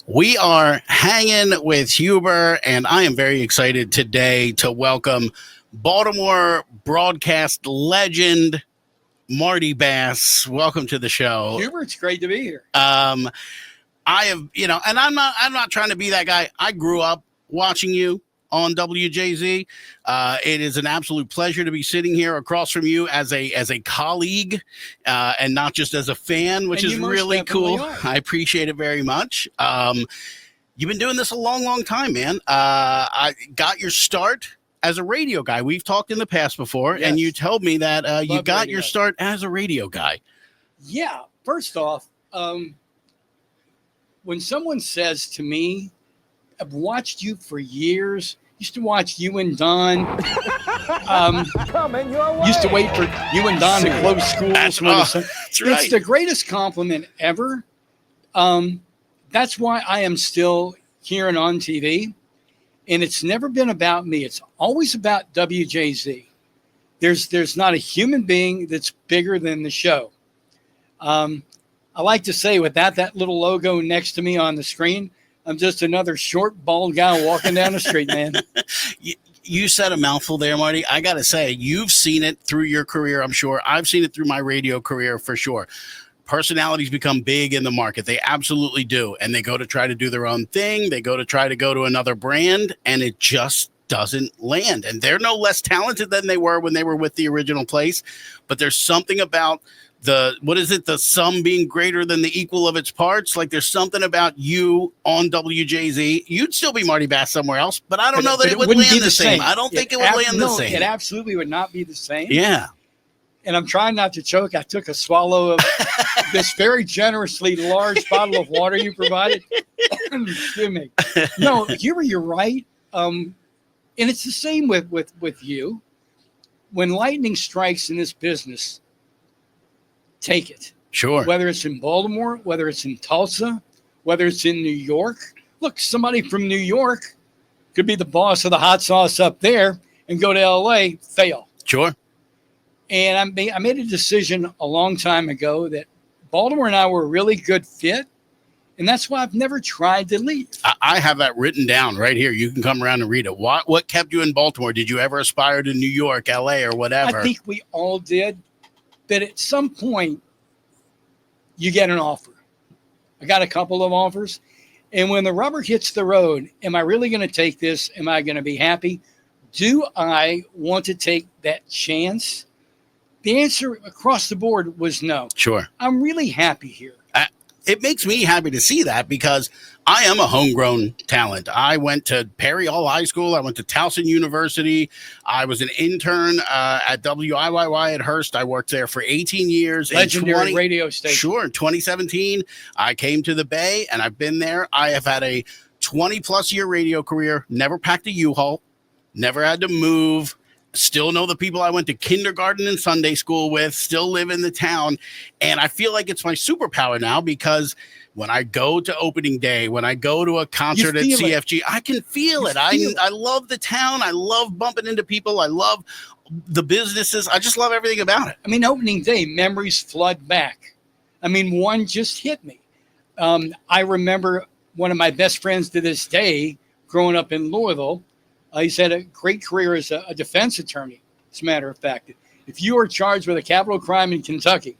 We are hanging with Huber, and I am very excited today to welcome Baltimore broadcast legend Marty Bass. Welcome to the show. Huber, it's great to be here. I have, and I'm not trying to be that guy. I grew up watching you on WJZ. It is an absolute pleasure to be sitting here across from you as a colleague, and not just as a fan, which is really cool. I appreciate it very much. You've been doing this a long, long time, man. I got your start as a radio guy. We've talked in the past before, and you told me that you got your start as a radio guy. Yeah. First off, when someone says to me, I've watched you for years, used to watch you and Don. Coming your way. Used to wait for you and Don to close schools. That's right. It's the greatest compliment ever. That's why I am still here and on TV. And it's never been about me. It's always about WJZ. There's not a human being that's bigger than the show. I like to say, without that little logo next to me on the screen, I'm just another short, bald guy walking down the street, man. You said a mouthful there, Marty. I got to say, you've seen it through your career, I'm sure. I've seen it through my radio career for sure. Personalities become big in the market. They absolutely do. And they go to try to do their own thing. They go to another brand, and it just doesn't land. And they're no less talented than they were when they were with the original place. But there's something about the sum being greater than the equal of its parts. Like, there's something about you on WJZ. You'd still be Marty Bass somewhere else, but I don't know that it would land the same. I don't think it would land the same. It absolutely would not be the same. Yeah. And I'm trying not to choke. I took a swallow of this very generously large bottle of water you provided. Excuse me. No, you're right. And it's the same with you. When lightning strikes in this business, take it. Sure. Whether it's in Baltimore, whether it's in Tulsa, whether it's in New York. Look, somebody from New York could be the boss of the hot sauce up there and go to LA, fail. Sure. And I made a decision a long time ago that Baltimore and I were a really good fit. And that's why I've never tried to leave. I have that written down right here. You can come around and read it. What kept you in Baltimore? Did you ever aspire to New York, LA, or whatever? I think we all did. But at some point, you get an offer. I got a couple of offers. And when the rubber hits the road, am I really going to take this? Am I going to be happy? Do I want to take that chance? The answer across the board was no. Sure. I'm really happy here. It makes me happy to see that, because I am a homegrown talent. I went to Perry Hall High School. I went to Towson University. I was an intern at WIYY at Hearst. I worked there for 18 years. Legendary radio station. Sure. In 2017, I came to the Bay, and I've been there. I have had a 20-plus year radio career, never packed a U-Haul, never had to move. Still know the people I went to kindergarten and Sunday school with, still live in the town. And I feel like it's my superpower now, because when I go to opening day, when I go to a concert at CFG, I can feel it. I love the town. I love bumping into people. I love the businesses. I just love everything about it. I mean, opening day, memories flood back. I mean, one just hit me. I remember one of my best friends to this day growing up in Louisville. He's had a great career as a defense attorney, as a matter of fact. If you are charged with a capital crime in Kentucky,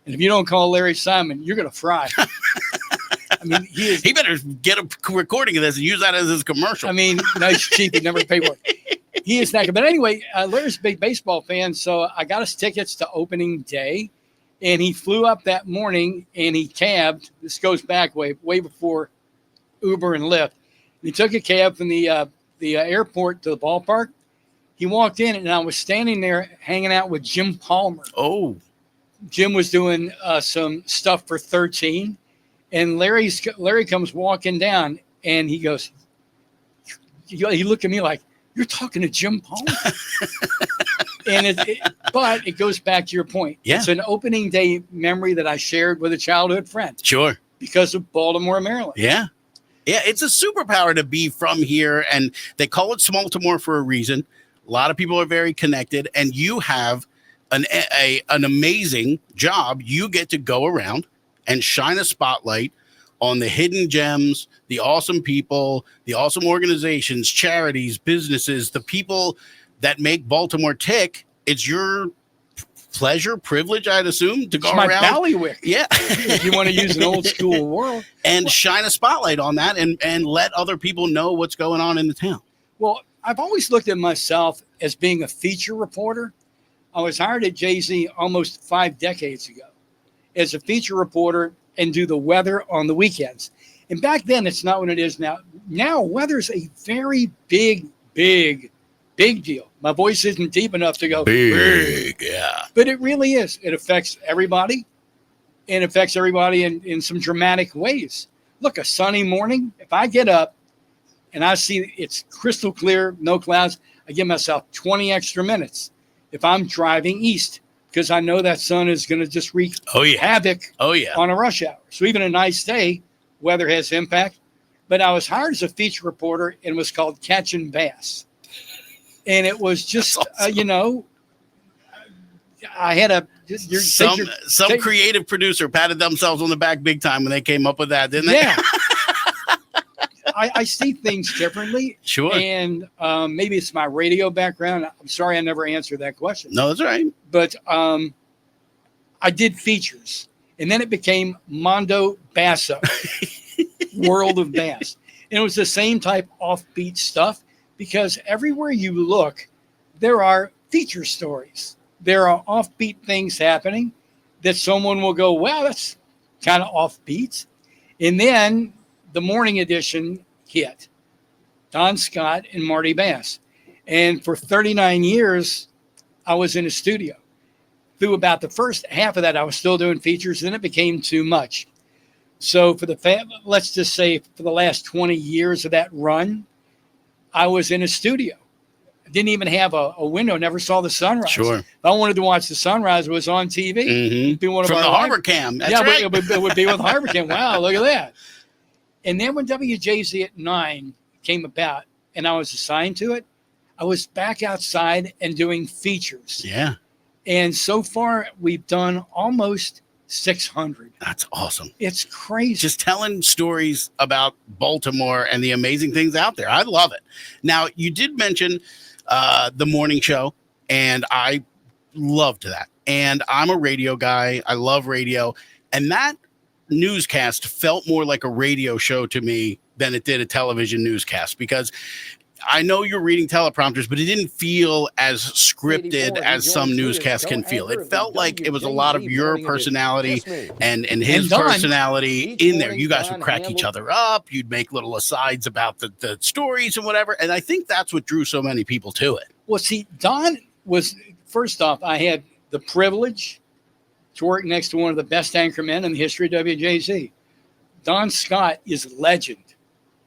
and if you don't call Larry Simon, you're going to fry. I mean, he better get a recording of this and use that as his commercial. I mean, nice, cheap, he never paid for it. He is that good. But anyway, Larry's a big baseball fan, so I got us tickets to opening day, and he flew up that morning, and he cabbed. This goes back way before Uber and Lyft. He took a cab from the airport to the ballpark. He walked in, and I was standing there hanging out with Jim Palmer. Oh. Jim was doing some stuff for 13, and Larry comes walking down, and he goes, he looked at me like, "You're talking to Jim Palmer?" But it goes back to your point. Yeah. It's an opening day memory that I shared with a childhood friend. Sure. Because of Baltimore, Maryland. Yeah. Yeah, it's a superpower to be from here, and they call it Smaltimore for a reason. A lot of people are very connected, and you have an amazing job. You get to go around and shine a spotlight on the hidden gems, the awesome people, the awesome organizations, charities, businesses, the people that make Baltimore tick. It's your pleasure, privilege, I'd assume, to go It's my around. ballywick. Yeah. If you want to use an old school world. And shine a spotlight on that and let other people know what's going on in the town. Well, I've always looked at myself as being a feature reporter. I was hired at Jay-Z almost 5 decades ago as a feature reporter and do the weather on the weekends. And back then, it's not what it is now. Now, weather's a very big deal. My voice isn't deep enough to go big, yeah. But it really is. It affects everybody, and affects everybody in some dramatic ways. Look, a sunny morning, if I get up and I see it's crystal clear, no clouds, I give myself 20 extra minutes if I'm driving east, because I know that sun is going to just wreak havoc on a rush hour. So even a nice day, weather has impact. But I was hired as a feature reporter and was called Catching Bass. And it was just, awesome. I had some creative producer patted themselves on the back big time when they came up with that, didn't they? Yeah. I see things differently. Sure. And maybe it's my radio background. I'm sorry I never answered that question. No, that's all right. But I did features. And then it became Mondo Basso, World of Bass. And it was the same type offbeat stuff, because everywhere you look, there are feature stories. There are offbeat things happening that someone will go, wow, that's kind of offbeat. And then the morning edition hit, Don Scott and Marty Bass. And for 39 years, I was in a studio. Through about the first half of that, I was still doing features, then it became too much. So for let's just say for the last 20 years of that run, I was in a studio. I didn't even have a window, never saw the sunrise. Sure. If I wanted to watch the sunrise, it was on TV. Mm-hmm. It'd be one of From our the Harbor Cam. That's right. But it would be with Harbor Cam. Wow, look at that. And then when WJZ at 9 came about and I was assigned to it, I was back outside and doing features. Yeah. And so far, we've done almost 600. That's awesome. It's crazy. Just telling stories about Baltimore and the amazing things out there. I love it. Now, you did mention the morning show, and I loved that. And I'm a radio guy. I love radio. And that newscast felt more like a radio show to me than it did a television newscast, because I know you're reading teleprompters, but it didn't feel as scripted as some newscasts can feel. It felt like it was a lot of your personality and his personality in there. You guys would crack each other up. You'd make little asides about the stories and whatever. And I think that's what drew so many people to it. Well, see, Don was, first off, I had the privilege to work next to one of the best anchormen in the history of WJZ. Don Scott is legend,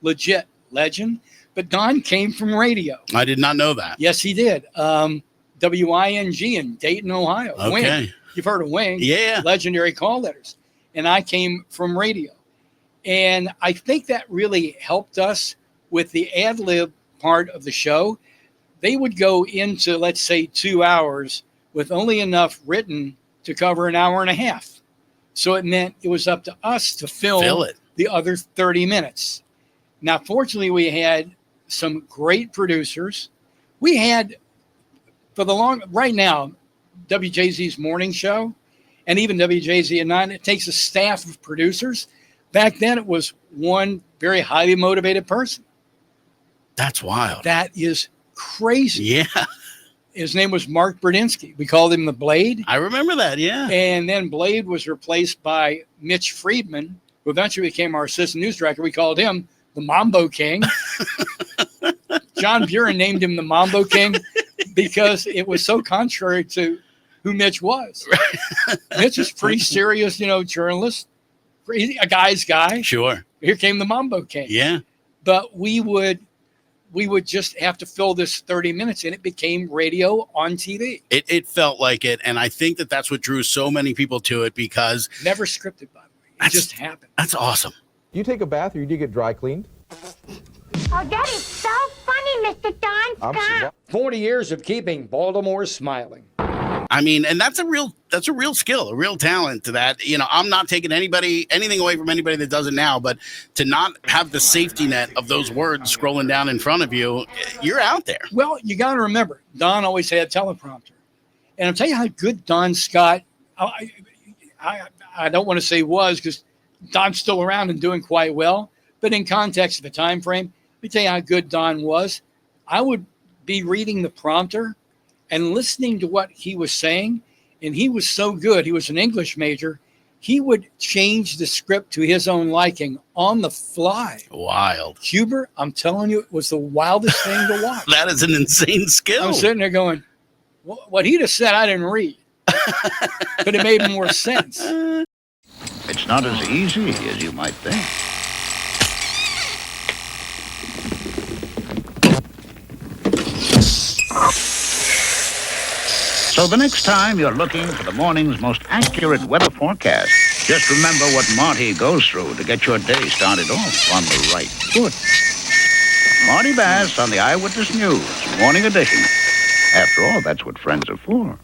legit legend. But Don came from radio. I did not know that. Yes, he did. WING in Dayton, Ohio. Okay. Wing. You've heard of Wing. Yeah. Legendary call letters. And I came from radio. And I think that really helped us with the ad lib part of the show. They would go into, let's say, 2 hours with only enough written to cover an hour and a half. So it meant it was up to us to fill the other 30 minutes. Now, fortunately, we had some great producers. We had, right now, WJZ's morning show and even WJZ at 9, it takes a staff of producers. Back then, it was one very highly motivated person. That's wild. That is crazy. Yeah. His name was Mark Berdinsky. We called him the Blade. I remember that, yeah. And then Blade was replaced by Mitch Friedman, who eventually became our assistant news director. We called him the Mambo King. John Buren named him the Mambo King because it was so contrary to who Mitch was. Mitch was pretty serious, journalist, a guy's guy. Sure. Here came the Mambo King. Yeah. But we would just have to fill this 30 minutes, and it became radio on TV. It felt like it, and I think that's what drew so many people to it, because never scripted, by the way. It just happened. That's awesome. Do you take a bath or do you get dry cleaned? Oh, that is so funny, Mr. Don Scott. 40 years of keeping Baltimore smiling. I mean, and that's a real skill, a real talent to that. I'm not taking anything away from anybody that does it now, but to not have the safety net of those words scrolling down in front of you, you're out there. Well, you got to remember, Don always had a teleprompter. And I'll tell you how good Don Scott, I don't want to say was, because Don's still around and doing quite well, but in context of the time frame, let me tell you how good Don was. I would be reading the prompter and listening to what he was saying, and he was so good. He was an English major. He would change the script to his own liking on the fly. Wild. Huber, I'm telling you, it was the wildest thing to watch. That is an insane skill. I'm sitting there going, what he just said, I didn't read. But it made more sense. It's not as easy as you might think. So the next time you're looking for the morning's most accurate weather forecast, just remember what Marty goes through to get your day started off on the right foot. Marty Bass on the Eyewitness News, Morning Edition. After all, that's what friends are for.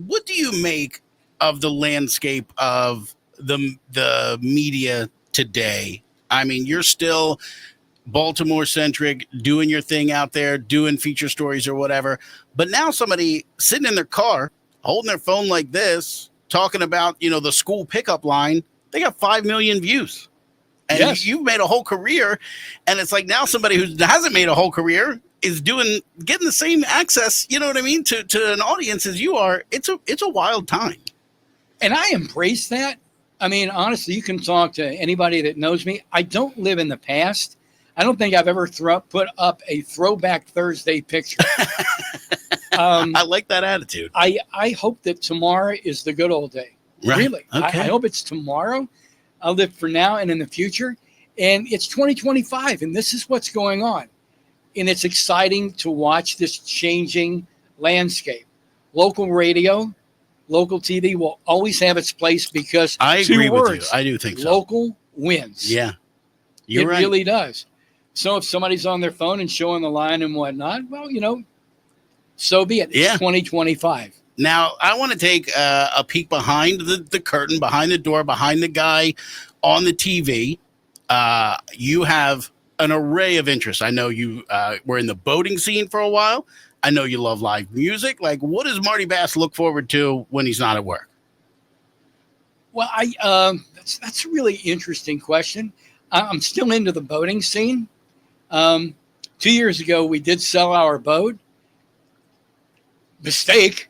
What do you make of the landscape of the media today? I mean, you're still Baltimore-centric, doing your thing out there, doing feature stories or whatever. But now somebody sitting in their car, holding their phone like this, talking about, the school pickup line, they got 5 million views. And yes. You've made a whole career. And it's like now somebody who hasn't made a whole career is getting the same access, you know what I mean, to an audience as you are. It's a wild time. And I embrace that. I mean, honestly, you can talk to anybody that knows me. I don't live in the past. I don't think I've ever put up a Throwback Thursday picture. I like that attitude. I hope that tomorrow is the good old day. Right. Really. Okay. I hope it's tomorrow. I'll live for now and in the future. And it's 2025, and this is what's going on. And it's exciting to watch this changing landscape. Local radio, local TV will always have its place because I agree with you. I do think so. Local wins. Yeah. You're right. It really does. So if somebody's on their phone and showing the line and whatnot, well, so be it. It's 2025. Now, I want to take a peek behind the curtain, behind the door, behind the guy on the TV. You have an array of interests. I know you were in the boating scene for a while. I know you love live music. Like, what does Marty Bass look forward to when he's not at work? Well, that's a really interesting question. I'm still into the boating scene. 2 years ago, we did sell our boat. Mistake.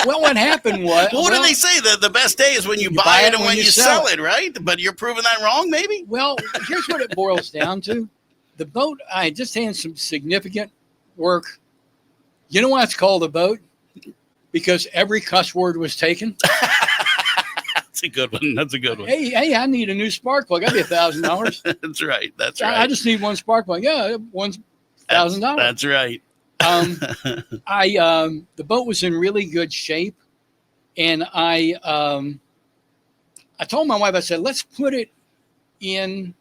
Well, what happened was... Well, what do they say? The best day is when you buy it and when you sell it, right? But you're proving that wrong, maybe? Well, here's what it boils down to. The boat, I just had some significant work. You know why it's called a boat? Because every cuss word was taken. That's a good one. That's a good one. Hey, I need a new spark plug. That'd be $1,000. That's right. That's right. I just need one spark plug. Yeah, $1,000. That's right. The boat was in really good shape, and I told my wife, I said, let's put it in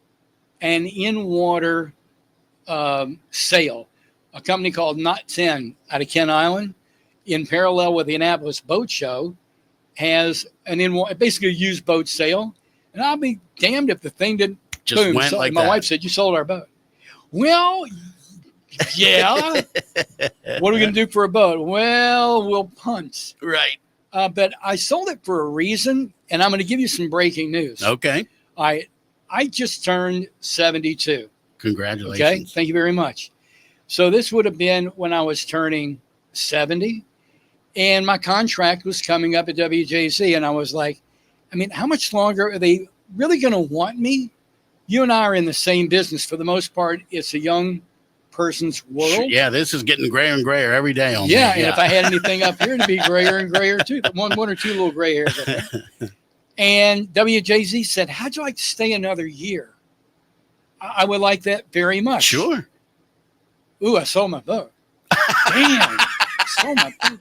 an in-water sail. A company called Knot 10 out of Kent Island, in parallel with the Annapolis Boat Show, has an basically a used boat sale. And I'll be damned if the thing didn't just boom. went So like my that. wife said, you sold our boat. Well, yeah. What are we going to do for a boat? Well, we'll punt. Right. But I sold it for a reason, and I'm going to give you some breaking news. Okay. I just turned 72. Congratulations. Okay. Thank you very much. So this would have been when I was turning 70, and my contract was coming up at WJZ, and I was like, I mean, how much longer are they really going to want me? You and I are in the same business. For the most part, it's a young person's world. Yeah, this is getting grayer and grayer every day. On Yeah, me. and if I had anything up here, it'd be grayer and grayer too. One or two little gray hairs up there. And WJZ said, how'd you like to stay another year? I would like that very much. Sure. Ooh, I sold my boat. Damn, I sold my boat.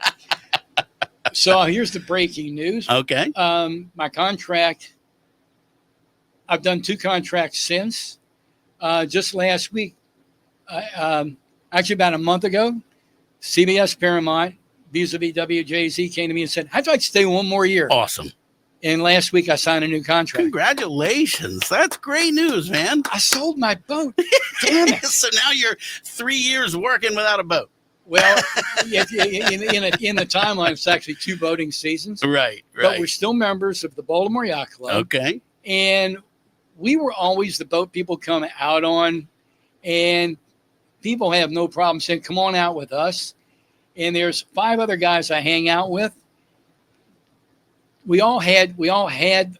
So here's the breaking news. Okay. My contract, I've done 2 contracts since. Just last week, actually about a month ago, CBS Paramount vis-a-vis WJZ came to me and said, I'd like to stay one more year. Awesome. And last week I signed a new contract. Congratulations. That's great news, man. I sold my boat. Damn it. So now you're 3 years working without a boat. Well, in the timeline, it's actually 2 boating seasons. Right. But we're still members of the Baltimore Yacht Club. Okay. And we were always the boat people come out on. And people have no problem saying, come on out with us. And there's 5 other guys I hang out with. We all had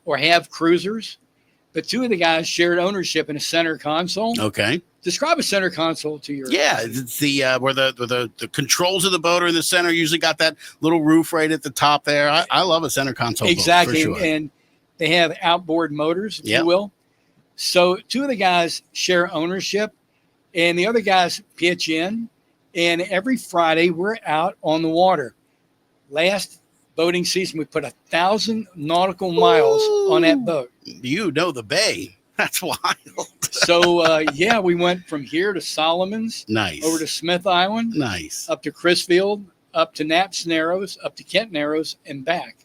or have cruisers, but 2 of the guys shared ownership in a center console. Okay. Describe a center console to your. Yeah, it's the where the controls of the boat are in the center. Usually got that little roof right at the top there. I love a center console. Exactly, boat, for sure. And they have outboard motors, if Yep. you will. So 2 of the guys share ownership, and the other guys pitch in. And every Friday we're out on the water. Last boating season, we put 1,000 nautical miles on that boat. You know the bay. That's wild. So, we went from here to Solomon's, Nice. over to Smith Island, Nice. up to Crisfield, up to Knapp's Narrows, up to Kent Narrows, and back.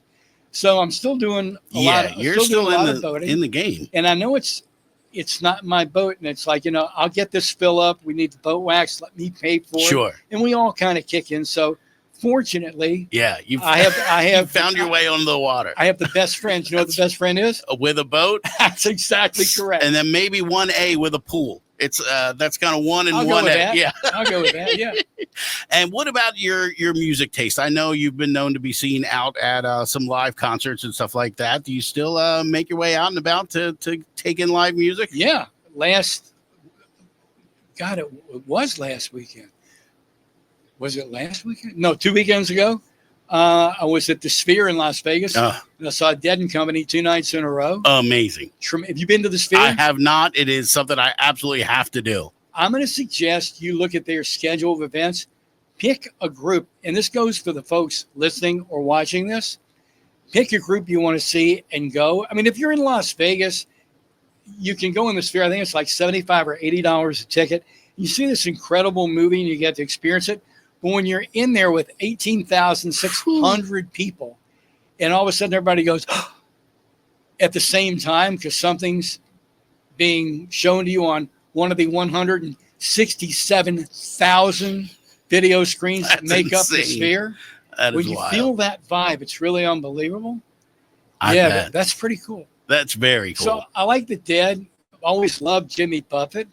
So I'm still doing a lot of you're still doing a lot of in boating. the game. And I know it's not my boat, and it's like, I'll get this fill up. We need the boat wax. Let me pay for it. Sure. And we all kind of kick in. So fortunately, Yeah, I have you found your way on the water I have the best friends. You know what the best friend is? with a boat, That's exactly correct. and then maybe 1A with a pool. It's that's kind of 1 and I'll go 1A. with that. Yeah. I'll go with that. Yeah. And what about your music taste? I know you've been known to be seen out at some live concerts and stuff like that. Do you still make your way out and about to take in live music? Yeah. It was last weekend. Was it last weekend? No, 2 weekends ago. I was at the Sphere in Las Vegas. And I saw Dead and Company 2 nights in a row. Amazing. Have you been to the Sphere? I have not. It is something I absolutely have to do. I'm going to suggest you look at their schedule of events. Pick a group, and this goes for the folks listening or watching this. Pick a group you want to see and go. I mean, if you're in Las Vegas, you can go in the Sphere. I think it's like $75 or $80 a ticket. You see this incredible movie, and you get to experience it. But when you're in there with 18,600 people, and all of a sudden everybody goes at the same time because something's being shown to you on one of the 167,000 video screens that make up the Sphere. That when is you wild. feel that vibe, it's really unbelievable. I bet. That's pretty cool. That's very cool. So I like the Dead. I've always loved Jimmy Buffett.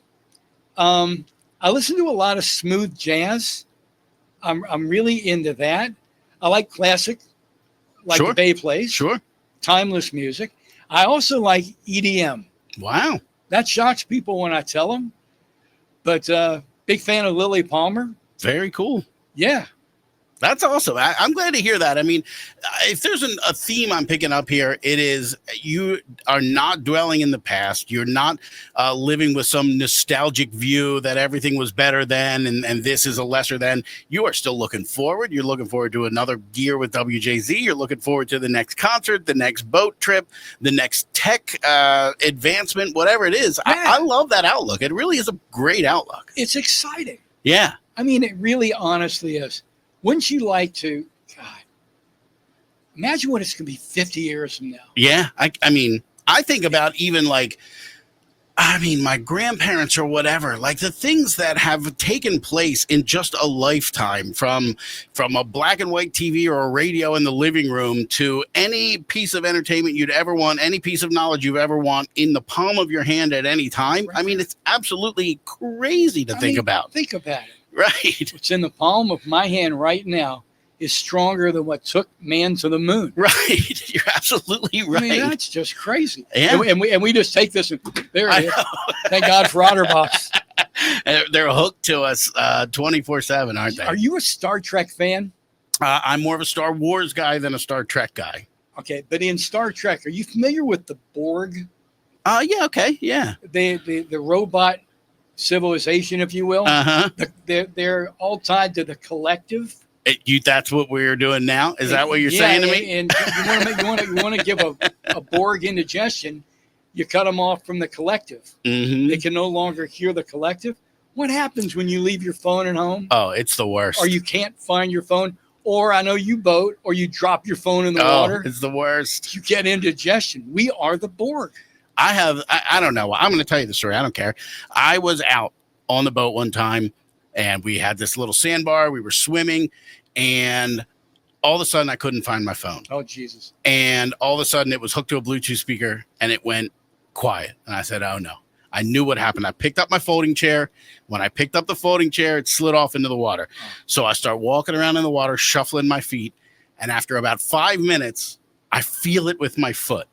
I listen to a lot of smooth jazz. I'm really into that. I like classic, like Sure. the Bay plays. Sure. Timeless music. I also like EDM. Wow. That shocks people when I tell them. But big fan of Lily Palmer. Very cool. Yeah. That's awesome. I'm glad to hear that. I mean, if there's a theme I'm picking up here, it is you are not dwelling in the past. You're not living with some nostalgic view that everything was better then and this is a lesser than. You are still looking forward. You're looking forward to another year with WJZ. You're looking forward to the next concert, the next boat trip, the next tech advancement, whatever it is. Yeah. I love that outlook. It really is a great outlook. It's exciting. Yeah. I mean, it really honestly is. Wouldn't you like to, God, imagine what it's going to be 50 years from now. Yeah. I mean, I think about even my grandparents or whatever, like the things that have taken place in just a lifetime from a black and white TV or a radio in the living room to any piece of entertainment you'd ever want, any piece of knowledge you ever want in the palm of your hand at any time. Right. I mean, it's absolutely crazy to think about. Think about it. Right. What's in the palm of my hand right now is stronger than what took man to the moon. Right. You're absolutely right. I mean, that's just crazy. Yeah. And we just take this and there I it is. know. Thank God for OtterBox. And they're hooked to us 24/7, aren't they? Are you a Star Trek fan? I'm more of a Star Wars guy than a Star Trek guy. Okay, but in Star Trek, are you familiar with the Borg? Yeah, okay, yeah. The robot civilization, if you will. Uh-huh. They're all tied to the collective. That's what we're doing now? Is that what you're saying to me? And you want to give a Borg indigestion, you cut them off from the collective. Mm-hmm. They can no longer hear the collective. What happens when you leave your phone at home Oh, it's the worst. or you can't find your phone or I know you boat, or you drop your phone in the water. It's the worst. You get indigestion. We are the Borg. I don't know. I'm going to tell you the story. I don't care. I was out on the boat one time, and we had this little sandbar. We were swimming, and all of a sudden I couldn't find my phone. Oh, Jesus. And all of a sudden it was hooked to a Bluetooth speaker, and it went quiet. And I said, oh, no. I knew what happened. I picked up my folding chair. When I picked up the folding chair, it slid off into the water. So I start walking around in the water, shuffling my feet. And after about 5 minutes, I feel it with my foot.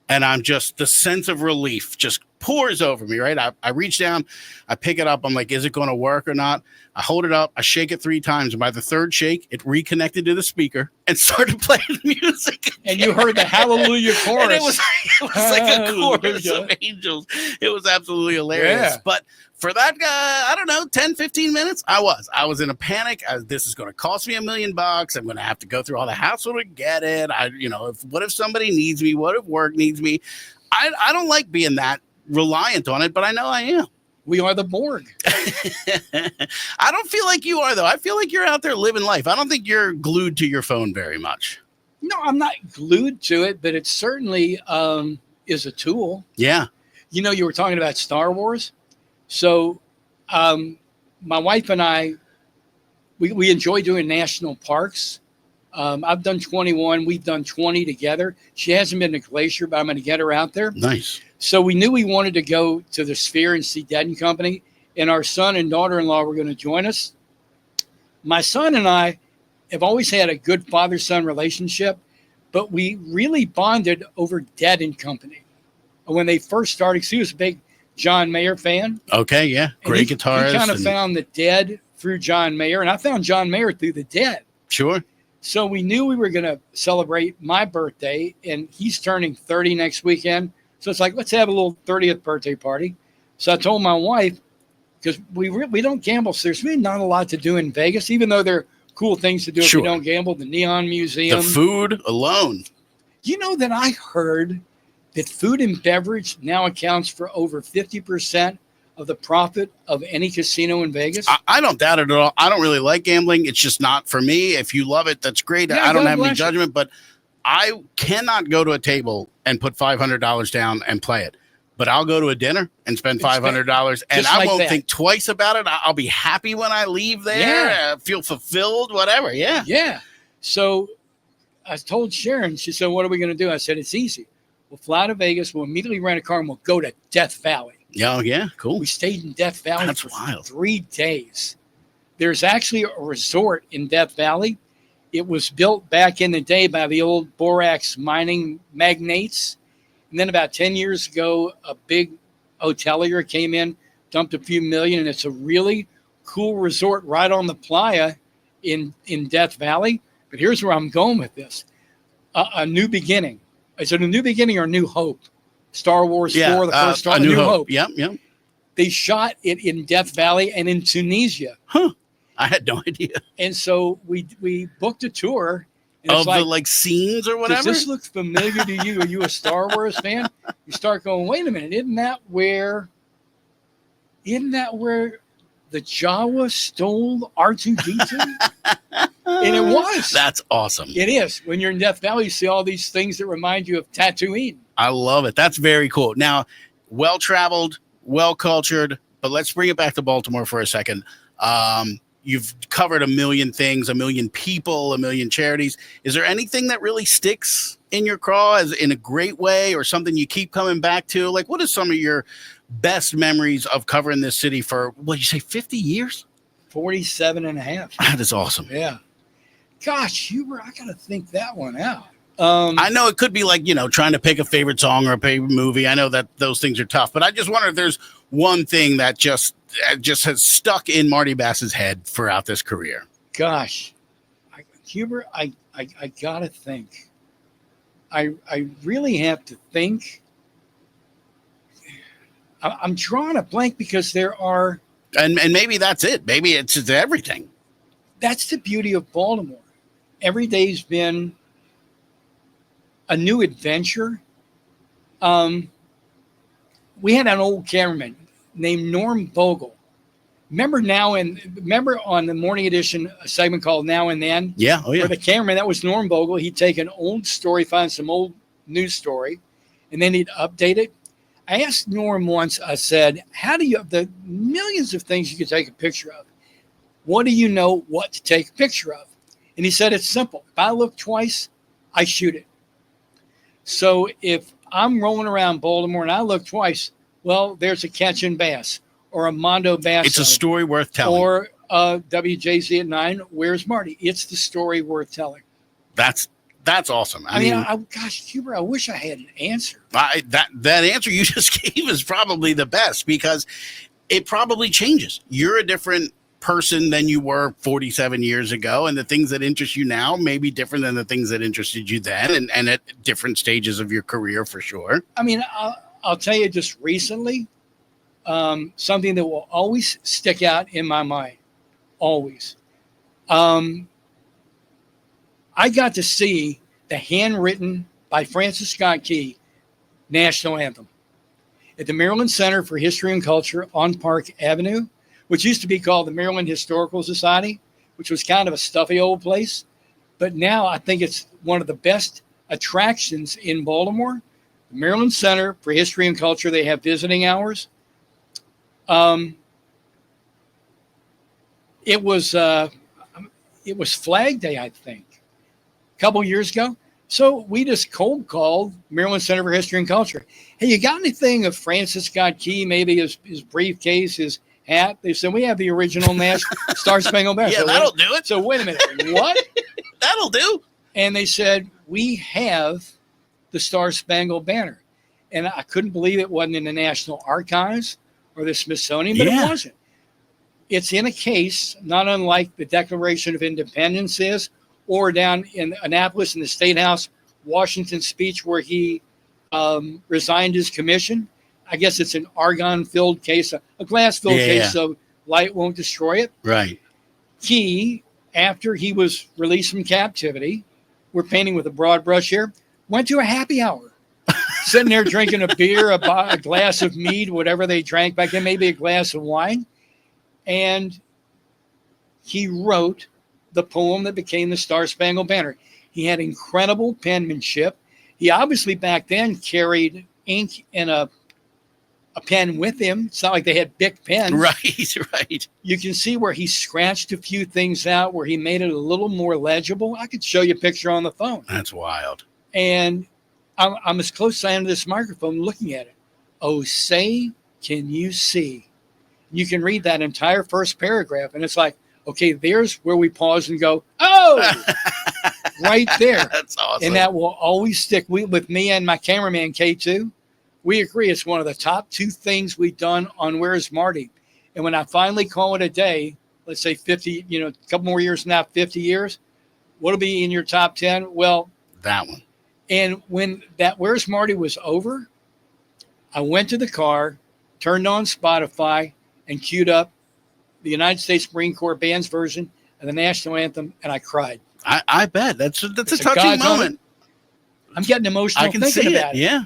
And I'm just, the sense of relief just pours over me, right? I reach down, I pick it up. I'm like, is it going to work or not? I hold it up, I shake it 3 times. And by the third shake, it reconnected to the speaker and started playing music again. And you heard the Hallelujah chorus. And it was like a chorus of angels. It was absolutely hilarious. Yeah. But for that guy, I don't know, 10, 15 minutes, I was in a panic. This is going to cost me $1 million. I'm going to have to go through all the hassle to get it. What if somebody needs me? What if work needs me? I don't like being that reliant on it, but I know I am. We are the Borg. I don't feel like you are, though. I feel like you're out there living life. I don't think you're glued to your phone very much. No, I'm not glued to it, but it certainly is a tool. Yeah. You were talking about Star Wars. So my wife and I, we enjoy doing national parks. I've done 21. We've done 20 together. She hasn't been to Glacier, but I'm going to get her out there. Nice. So we knew we wanted to go to the Sphere and see Dead & Company, and our son and daughter-in-law were going to join us. My son and I have always had a good father-son relationship, but we really bonded over Dead & Company. When they first started, he was a big John Mayer fan. Okay, yeah. Great guitarist. He kind of found the Dead through John Mayer, and I found John Mayer through the Dead. Sure. So we knew we were going to celebrate my birthday, and he's turning 30 next weekend. So it's like, let's have a little 30th birthday party. So I told my wife, because we don't gamble, so there's really not a lot to do in Vegas, even though there are cool things to do if you don't gamble. The Neon Museum. The food alone. You know that I heard that food and beverage now accounts for over 50% of the profit of any casino in Vegas? I don't doubt it at all. I don't really like gambling. It's just not for me. If you love it, that's great. Yeah, I don't have any bless judgment, but I cannot go to a table and put $500 down and play it. But I'll go to a dinner and spend $500, and I won't think twice about it. I'll be happy when I leave there, feel fulfilled, whatever. Yeah. Yeah. So I told Sharon, she said, what are we going to do? I said, it's easy. We'll fly to Vegas. We'll immediately rent a car and we'll go to Death Valley. Yeah, cool. We stayed in Death Valley That's for wild. 3 days. There's actually a resort in Death Valley. It was built back in the day by the old borax mining magnates. And then about 10 years ago, a big hotelier came in, dumped a few million, and it's a really cool resort right on the playa in Death Valley. But here's where I'm going with this. A new beginning. Is it a new beginning or a new hope? Star Wars 4, the first Star Wars. A New Hope. Yep. They shot it in Death Valley and in Tunisia. Huh. I had no idea. And so we booked a tour. And of the scenes or whatever? Does this look familiar to you? Are you a Star Wars fan? You start going, wait a minute, isn't that where the Jawa stole R2-D2? And it was. That's awesome. It is. When you're in Death Valley, you see all these things that remind you of Tatooine. I love it. That's very cool. Now, well-traveled, well-cultured, but let's bring it back to Baltimore for a second. You've covered 1 million things, 1 million people, 1 million charities. Is there anything that really sticks in your craw as in a great way, or something you keep coming back to? Like, what are some of your best memories of covering this city for, what did you say, 50 years? 47 and a half. That is awesome. Yeah. Gosh, I got to think that one out. I know it could be like, trying to pick a favorite song or a favorite movie. I know that those things are tough, but I just wonder if there's one thing that just has stuck in Marty Bass's head throughout this career. Gosh, Hubert, I got to think. I really have to think. I'm drawing a blank because there are. And maybe that's it. Maybe it's everything. That's the beauty of Baltimore. Every day's been a new adventure. We had an old cameraman named Norm Bogle. remember on the morning edition, a segment called Now and Then? Yeah. Oh, yeah. Where the cameraman, that was Norm Vogel, he'd take an old story, find some old news story, and then he'd update it. I asked Norm once, I said, how do you, of the millions of things you could take a picture of, what do you know what to take a picture of? And he said, it's simple. If I look twice, I shoot it. So if I'm rolling around Baltimore and I look twice, well, there's a catching bass or a Mondo bass. It's a story worth telling. Or WJZ at 9, Where's Marty? It's the story worth telling. That's awesome. I mean, gosh, Huber, I wish I had an answer. That answer you just gave is probably the best because it probably changes. You're a different person than you were 47 years ago, and the things that interest you now may be different than the things that interested you then, and at different stages of your career for sure. I mean, I'll tell you just recently, something that will always stick out in my mind, always. I got to see the handwritten by Francis Scott Key national anthem at the Maryland Center for History and Culture on Park Avenue, which used to be called the Maryland Historical Society, which was kind of a stuffy old place. But now I think it's one of the best attractions in Baltimore. The Maryland Center for History and Culture, they have visiting hours. It was Flag Day, I think, a couple years ago. So we just cold called Maryland Center for History and Culture. Hey, you got anything of Francis Scott Key, maybe his briefcase, his hat? They said, we have the original Star Spangled Banner. Yeah, So that'll do it. So wait a minute, what? That'll do. And they said, we have the Star Spangled Banner. And I couldn't believe it wasn't in the National Archives or the Smithsonian, but Yeah. it wasn't. It's in a case, not unlike the Declaration of Independence is, or down in Annapolis in the State House, Washington speech where he resigned his commission. I guess it's an argon-filled case, a glass-filled case, so light won't destroy it. Right. He, after he was released from captivity, we're painting with a broad brush here, went to a happy hour. Sitting there drinking a beer, a glass of mead, whatever they drank back then, maybe a glass of wine. And he wrote the poem that became the Star Spangled Banner. He had incredible penmanship. He obviously back then carried ink and a pen with him. It's not like they had big pens. Right. You can see where he scratched a few things out, where he made it a little more legible. I could show you a picture on the phone. That's wild. And I'm as close as I am to this microphone looking at it. Oh, say, can you see? You can read that entire first paragraph, and it's like, okay, there's where we pause and go, oh, right there. That's awesome. And that will always stick. With me and my cameraman, K2, we agree it's one of the top 2 things we've done on Where's Marty. And when I finally call it a day, let's say 50, a couple more years now, 50 years, what'll be in your top 10? Well, that one. And when that Where's Marty was over, I went to the car, turned on Spotify, and queued up the United States Marine Corps Band's version of the national anthem, and I cried. I bet. That's a touching God's moment. I'm getting emotional I can thinking see about it. it. Yeah.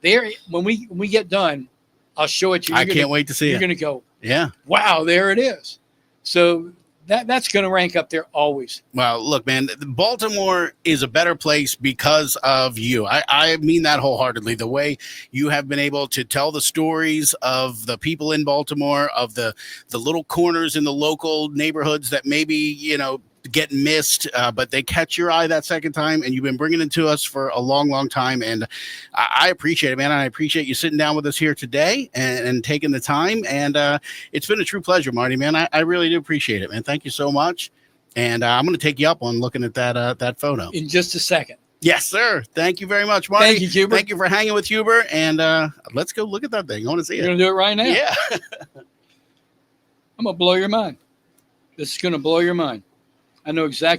There. When we get done, I'll show it to you. I can't wait to see You're it. going to go, Yeah. wow, there it is. So that's going to rank up there always. Well, look, man, Baltimore is a better place because of you. I mean that wholeheartedly. The way you have been able to tell the stories of the people in Baltimore, of the little corners in the local neighborhoods that maybe, get missed, but they catch your eye that second time, and you've been bringing it to us for a long, long time. And I appreciate it, man. I appreciate you sitting down with us here today and taking the time. And it's been a true pleasure, Marty, man. I really do appreciate it, man. Thank you so much. And I'm going to take you up on looking at that photo In just a second. Yes, sir. Thank you very much, Marty. Thank you, Huber. Thank you for hanging with Huber. And let's go look at that thing. I want to see You're it. going to do it right now. Yeah. I'm going to blow your mind. This is going to blow your mind. I know exactly